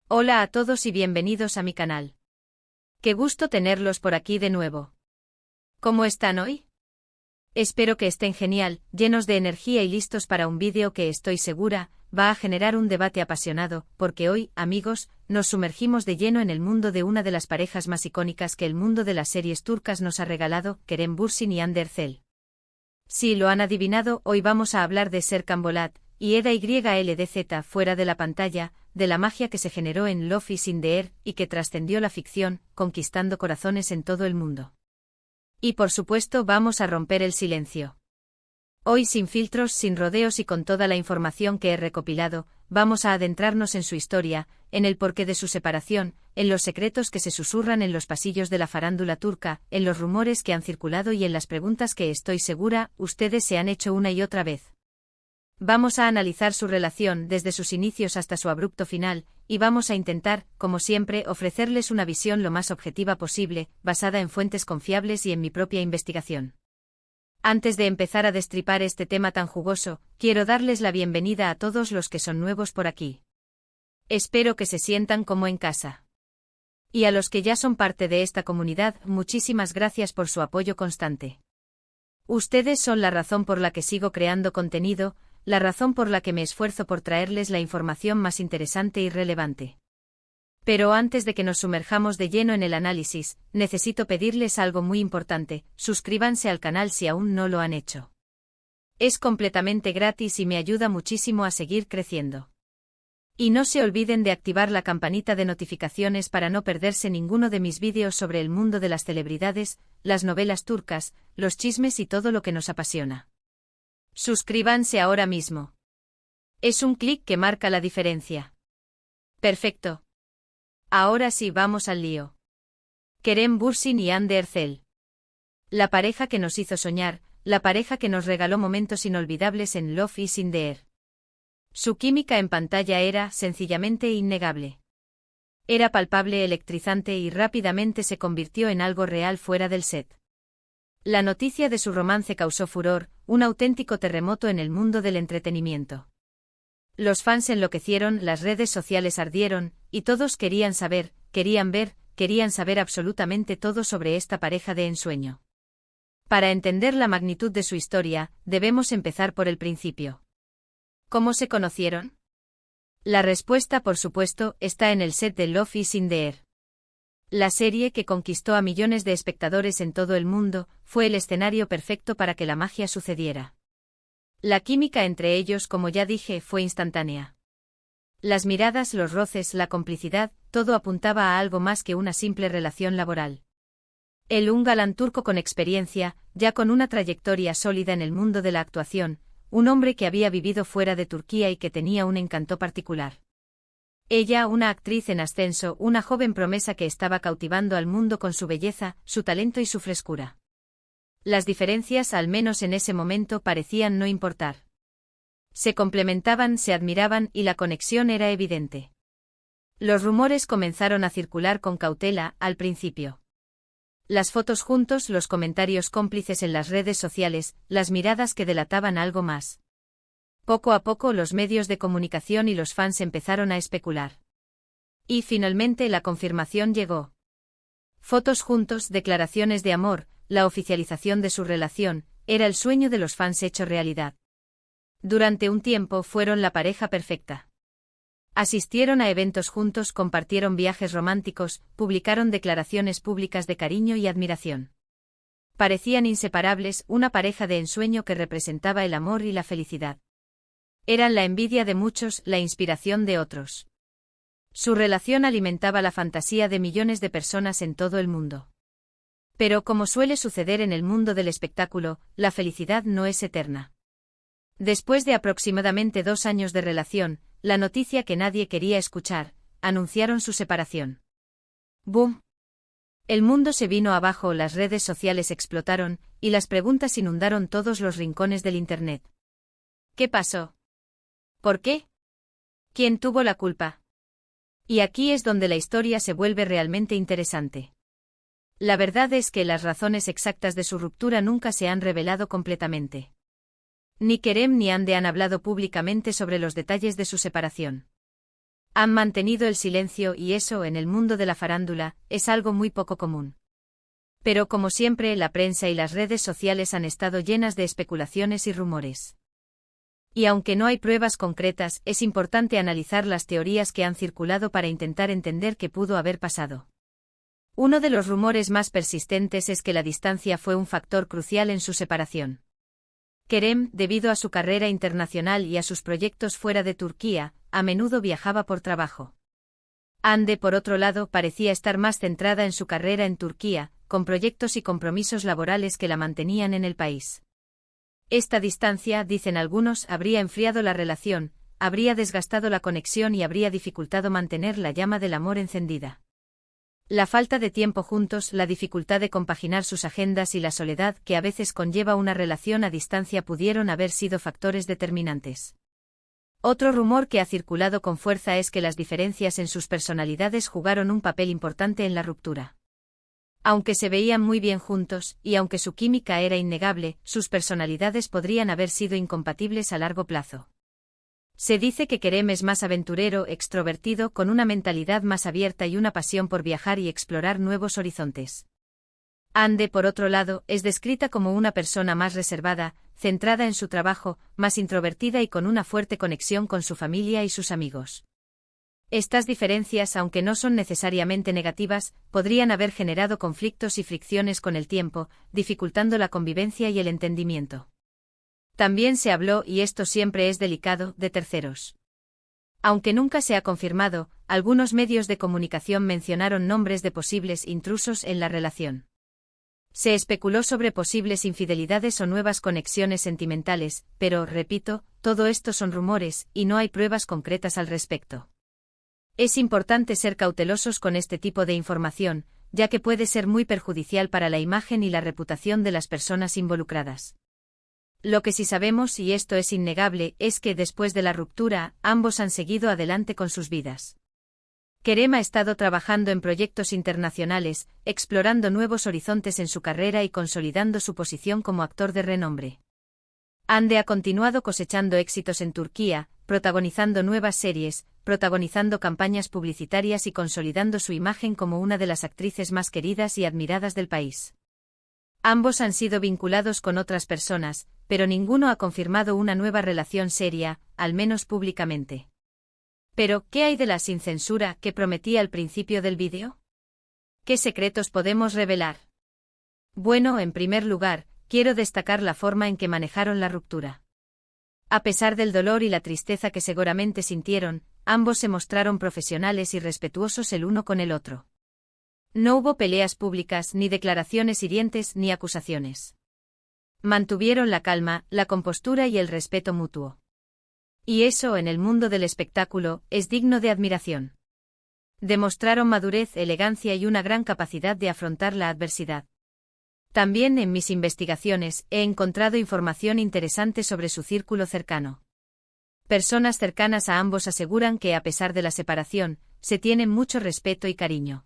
Hola a todos y bienvenidos a mi canal. Qué gusto tenerlos por aquí de nuevo. ¿Cómo están hoy? Espero que estén genial, llenos de energía y listos para un vídeo que estoy segura va a generar un debate apasionado, porque hoy, amigos, nos sumergimos de lleno en el mundo de una de las parejas más icónicas que el mundo de las series turcas nos ha regalado, Kerem Bürsin y Hande Erçel. Si lo han adivinado, hoy vamos a hablar de Serkan Bolat y Eda YLDZ fuera de la pantalla, de la magia que se generó en Love is in the Air y que trascendió la ficción, conquistando corazones en todo el mundo. Y por supuesto vamos a romper el silencio. Hoy sin filtros, sin rodeos y con toda la información que he recopilado, vamos a adentrarnos en su historia, en el porqué de su separación, en los secretos que se susurran en los pasillos de la farándula turca, en los rumores que han circulado y en las preguntas que estoy segura ustedes se han hecho una y otra vez. Vamos a analizar su relación desde sus inicios hasta su abrupto final, y vamos a intentar, como siempre, ofrecerles una visión lo más objetiva posible, basada en fuentes confiables y en mi propia investigación. Antes de empezar a destripar este tema tan jugoso, quiero darles la bienvenida a todos los que son nuevos por aquí. Espero que se sientan como en casa. Y a los que ya son parte de esta comunidad, muchísimas gracias por su apoyo constante. Ustedes son la razón por la que sigo creando contenido, la razón por la que me esfuerzo por traerles la información más interesante y relevante. Pero antes de que nos sumerjamos de lleno en el análisis, necesito pedirles algo muy importante: suscríbanse al canal si aún no lo han hecho. Es completamente gratis y me ayuda muchísimo a seguir creciendo. Y no se olviden de activar la campanita de notificaciones para no perderse ninguno de mis vídeos sobre el mundo de las celebridades, las novelas turcas, los chismes y todo lo que nos apasiona. Suscríbanse ahora mismo. Es un clic que marca la diferencia. Perfecto. Ahora sí, vamos al lío. Kerem Bürsin y Hande Erçel. La pareja que nos hizo soñar, la pareja que nos regaló momentos inolvidables en Love is in the Air. Su química en pantalla era, sencillamente, innegable. Era palpable, electrizante y rápidamente se convirtió en algo real fuera del set. La noticia de su romance causó furor, un auténtico terremoto en el mundo del entretenimiento. Los fans enloquecieron, las redes sociales ardieron, y todos querían saber, querían ver, querían saber absolutamente todo sobre esta pareja de ensueño. Para entender la magnitud de su historia, debemos empezar por el principio. ¿Cómo se conocieron? La respuesta, por supuesto, está en el set de Love is in the Air. La serie, que conquistó a millones de espectadores en todo el mundo, fue el escenario perfecto para que la magia sucediera. La química entre ellos, como ya dije, fue instantánea. Las miradas, los roces, la complicidad, todo apuntaba a algo más que una simple relación laboral. Él, un galán turco con experiencia, ya con una trayectoria sólida en el mundo de la actuación, un hombre que había vivido fuera de Turquía y que tenía un encanto particular. Ella, una actriz en ascenso, una joven promesa que estaba cautivando al mundo con su belleza, su talento y su frescura. Las diferencias, al menos en ese momento, parecían no importar. Se complementaban, se admiraban y la conexión era evidente. Los rumores comenzaron a circular con cautela, al principio. Las fotos juntos, los comentarios cómplices en las redes sociales, las miradas que delataban algo más. Poco a poco los medios de comunicación y los fans empezaron a especular. Y finalmente la confirmación llegó. Fotos juntos, declaraciones de amor, la oficialización de su relación, era el sueño de los fans hecho realidad. Durante un tiempo fueron la pareja perfecta. Asistieron a eventos juntos, compartieron viajes románticos, publicaron declaraciones públicas de cariño y admiración. Parecían inseparables, una pareja de ensueño que representaba el amor y la felicidad. Eran la envidia de muchos, la inspiración de otros. Su relación alimentaba la fantasía de millones de personas en todo el mundo. Pero como suele suceder en el mundo del espectáculo, la felicidad no es eterna. Después de aproximadamente 2 años de relación, la noticia que nadie quería escuchar, anunciaron su separación. ¡Boom! El mundo se vino abajo, las redes sociales explotaron, y las preguntas inundaron todos los rincones del Internet. ¿Qué pasó? ¿Por qué? ¿Quién tuvo la culpa? Y aquí es donde la historia se vuelve realmente interesante. La verdad es que las razones exactas de su ruptura nunca se han revelado completamente. Ni Kerem ni Hande han hablado públicamente sobre los detalles de su separación. Han mantenido el silencio y eso en el mundo de la farándula es algo muy poco común. Pero como siempre, la prensa y las redes sociales han estado llenas de especulaciones y rumores. Y aunque no hay pruebas concretas, es importante analizar las teorías que han circulado para intentar entender qué pudo haber pasado. Uno de los rumores más persistentes es que la distancia fue un factor crucial en su separación. Kerem, debido a su carrera internacional y a sus proyectos fuera de Turquía, a menudo viajaba por trabajo. Hande, por otro lado, parecía estar más centrada en su carrera en Turquía, con proyectos y compromisos laborales que la mantenían en el país. Esta distancia, dicen algunos, habría enfriado la relación, habría desgastado la conexión y habría dificultado mantener la llama del amor encendida. La falta de tiempo juntos, la dificultad de compaginar sus agendas y la soledad que a veces conlleva una relación a distancia pudieron haber sido factores determinantes. Otro rumor que ha circulado con fuerza es que las diferencias en sus personalidades jugaron un papel importante en la ruptura. Aunque se veían muy bien juntos, y aunque su química era innegable, sus personalidades podrían haber sido incompatibles a largo plazo. Se dice que Kerem es más aventurero, extrovertido, con una mentalidad más abierta y una pasión por viajar y explorar nuevos horizontes. Hande, por otro lado, es descrita como una persona más reservada, centrada en su trabajo, más introvertida y con una fuerte conexión con su familia y sus amigos. Estas diferencias, aunque no son necesariamente negativas, podrían haber generado conflictos y fricciones con el tiempo, dificultando la convivencia y el entendimiento. También se habló, y esto siempre es delicado, de terceros. Aunque nunca se ha confirmado, algunos medios de comunicación mencionaron nombres de posibles intrusos en la relación. Se especuló sobre posibles infidelidades o nuevas conexiones sentimentales, pero, repito, todo esto son rumores, y no hay pruebas concretas al respecto. Es importante ser cautelosos con este tipo de información, ya que puede ser muy perjudicial para la imagen y la reputación de las personas involucradas. Lo que sí sabemos, y esto es innegable, es que después de la ruptura, ambos han seguido adelante con sus vidas. Kerem ha estado trabajando en proyectos internacionales, explorando nuevos horizontes en su carrera y consolidando su posición como actor de renombre. Hande ha continuado cosechando éxitos en Turquía, protagonizando nuevas series, protagonizando campañas publicitarias y consolidando su imagen como una de las actrices más queridas y admiradas del país. Ambos han sido vinculados con otras personas, pero ninguno ha confirmado una nueva relación seria, al menos públicamente. Pero, ¿qué hay de la sin censura que prometí al principio del vídeo? ¿Qué secretos podemos revelar? Bueno, en primer lugar, quiero destacar la forma en que manejaron la ruptura. A pesar del dolor y la tristeza que seguramente sintieron, ambos se mostraron profesionales y respetuosos el uno con el otro. No hubo peleas públicas, ni declaraciones hirientes, ni acusaciones. Mantuvieron la calma, la compostura y el respeto mutuo. Y eso, en el mundo del espectáculo, es digno de admiración. Demostraron madurez, elegancia y una gran capacidad de afrontar la adversidad. También en mis investigaciones he encontrado información interesante sobre su círculo cercano. Personas cercanas a ambos aseguran que, a pesar de la separación, se tienen mucho respeto y cariño.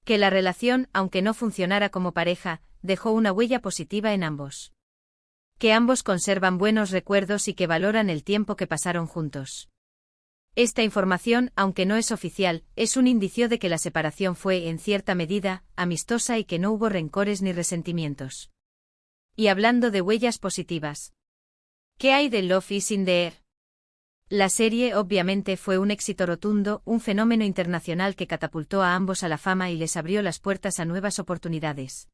Que la relación, aunque no funcionara como pareja, dejó una huella positiva en ambos. Que ambos conservan buenos recuerdos y que valoran el tiempo que pasaron juntos. Esta información, aunque no es oficial, es un indicio de que la separación fue, en cierta medida, amistosa y que no hubo rencores ni resentimientos. Y hablando de huellas positivas, ¿qué hay de Love is in the Air? La serie obviamente fue un éxito rotundo, un fenómeno internacional que catapultó a ambos a la fama y les abrió las puertas a nuevas oportunidades.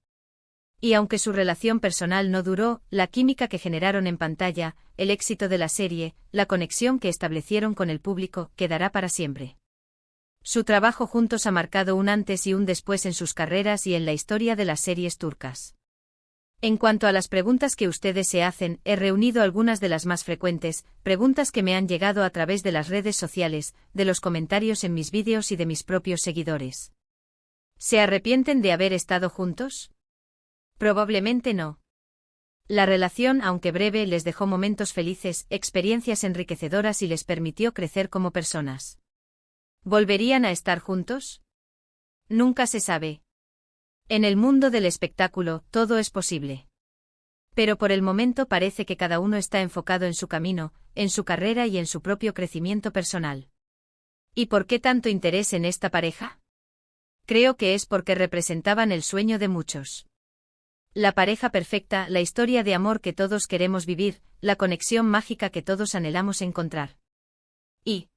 Y aunque su relación personal no duró, la química que generaron en pantalla, el éxito de la serie, la conexión que establecieron con el público, quedará para siempre. Su trabajo juntos ha marcado un antes y un después en sus carreras y en la historia de las series turcas. En cuanto a las preguntas que ustedes se hacen, he reunido algunas de las más frecuentes, preguntas que me han llegado a través de las redes sociales, de los comentarios en mis vídeos y de mis propios seguidores. ¿Se arrepienten de haber estado juntos? Probablemente no. La relación, aunque breve, les dejó momentos felices, experiencias enriquecedoras y les permitió crecer como personas. ¿Volverían a estar juntos? Nunca se sabe. En el mundo del espectáculo, todo es posible. Pero por el momento parece que cada uno está enfocado en su camino, en su carrera y en su propio crecimiento personal. ¿Y por qué tanto interés en esta pareja? Creo que es porque representaban el sueño de muchos. La pareja perfecta, la historia de amor que todos queremos vivir, la conexión mágica que todos anhelamos encontrar. Y,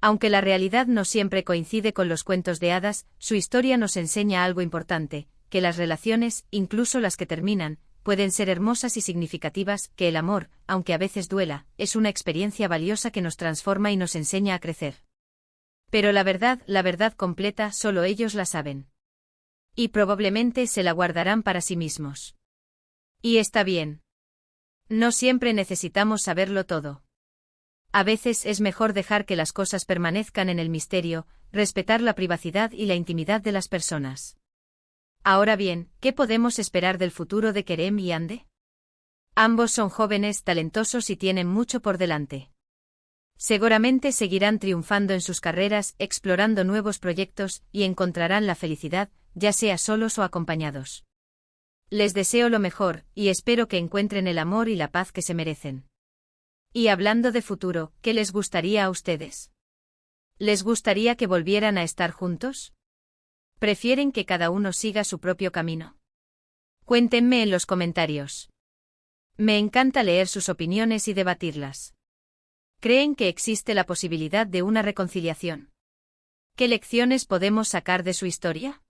aunque la realidad no siempre coincide con los cuentos de hadas, su historia nos enseña algo importante, que las relaciones, incluso las que terminan, pueden ser hermosas y significativas, que el amor, aunque a veces duela, es una experiencia valiosa que nos transforma y nos enseña a crecer. Pero la verdad completa, solo ellos la saben. Y probablemente se la guardarán para sí mismos. Y está bien. No siempre necesitamos saberlo todo. A veces es mejor dejar que las cosas permanezcan en el misterio, respetar la privacidad y la intimidad de las personas. Ahora bien, ¿qué podemos esperar del futuro de Kerem y Hande? Ambos son jóvenes, talentosos y tienen mucho por delante. Seguramente seguirán triunfando en sus carreras, explorando nuevos proyectos, y encontrarán la felicidad, ya sea solos o acompañados. Les deseo lo mejor, y espero que encuentren el amor y la paz que se merecen. Y hablando de futuro, ¿qué les gustaría a ustedes? ¿Les gustaría que volvieran a estar juntos? ¿Prefieren que cada uno siga su propio camino? Cuéntenme en los comentarios. Me encanta leer sus opiniones y debatirlas. ¿Creen que existe la posibilidad de una reconciliación? ¿Qué lecciones podemos sacar de su historia?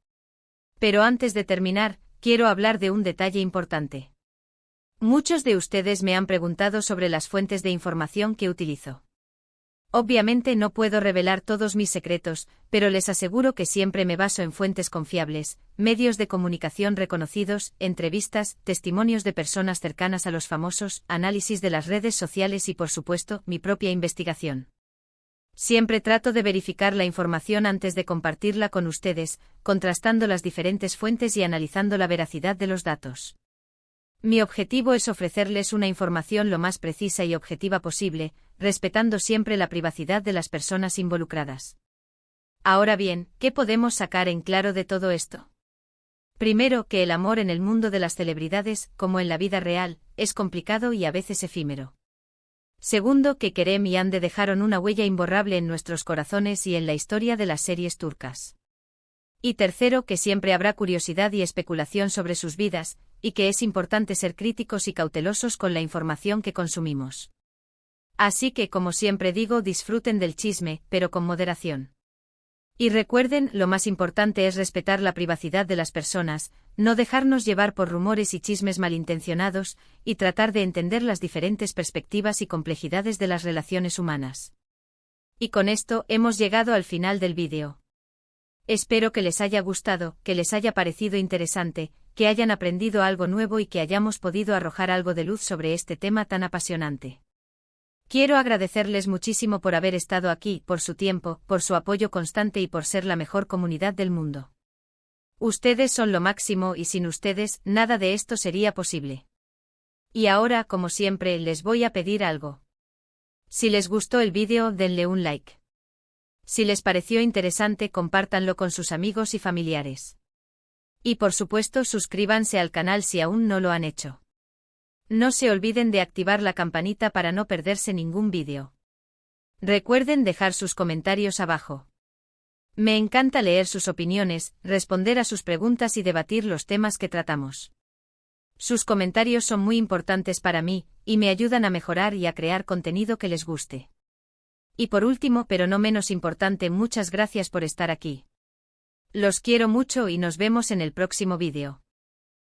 Pero antes de terminar, quiero hablar de un detalle importante. Muchos de ustedes me han preguntado sobre las fuentes de información que utilizo. Obviamente no puedo revelar todos mis secretos, pero les aseguro que siempre me baso en fuentes confiables, medios de comunicación reconocidos, entrevistas, testimonios de personas cercanas a los famosos, análisis de las redes sociales y por supuesto, mi propia investigación. Siempre trato de verificar la información antes de compartirla con ustedes, contrastando las diferentes fuentes y analizando la veracidad de los datos. Mi objetivo es ofrecerles una información lo más precisa y objetiva posible, respetando siempre la privacidad de las personas involucradas. Ahora bien, ¿qué podemos sacar en claro de todo esto? Primero, que el amor en el mundo de las celebridades, como en la vida real, es complicado y a veces efímero. Segundo, que Kerem y Hande dejaron una huella imborrable en nuestros corazones y en la historia de las series turcas. Y tercero, que siempre habrá curiosidad y especulación sobre sus vidas, y que es importante ser críticos y cautelosos con la información que consumimos. Así que, como siempre digo, disfruten del chisme, pero con moderación. Y recuerden, lo más importante es respetar la privacidad de las personas, no dejarnos llevar por rumores y chismes malintencionados, y tratar de entender las diferentes perspectivas y complejidades de las relaciones humanas. Y con esto hemos llegado al final del vídeo. Espero que les haya gustado, que les haya parecido interesante, que hayan aprendido algo nuevo y que hayamos podido arrojar algo de luz sobre este tema tan apasionante. Quiero agradecerles muchísimo por haber estado aquí, por su tiempo, por su apoyo constante y por ser la mejor comunidad del mundo. Ustedes son lo máximo y sin ustedes, nada de esto sería posible. Y ahora, como siempre, les voy a pedir algo. Si les gustó el vídeo, denle un like. Si les pareció interesante, compártanlo con sus amigos y familiares. Y por supuesto, suscríbanse al canal si aún no lo han hecho. No se olviden de activar la campanita para no perderse ningún vídeo. Recuerden dejar sus comentarios abajo. Me encanta leer sus opiniones, responder a sus preguntas y debatir los temas que tratamos. Sus comentarios son muy importantes para mí, y me ayudan a mejorar y a crear contenido que les guste. Y por último, pero no menos importante, muchas gracias por estar aquí. Los quiero mucho y nos vemos en el próximo vídeo.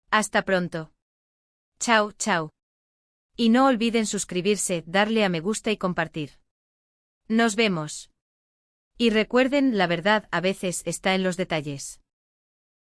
Hasta pronto. Chao, chao. Y no olviden suscribirse, darle a me gusta y compartir. Nos vemos. Y recuerden, la verdad a veces está en los detalles.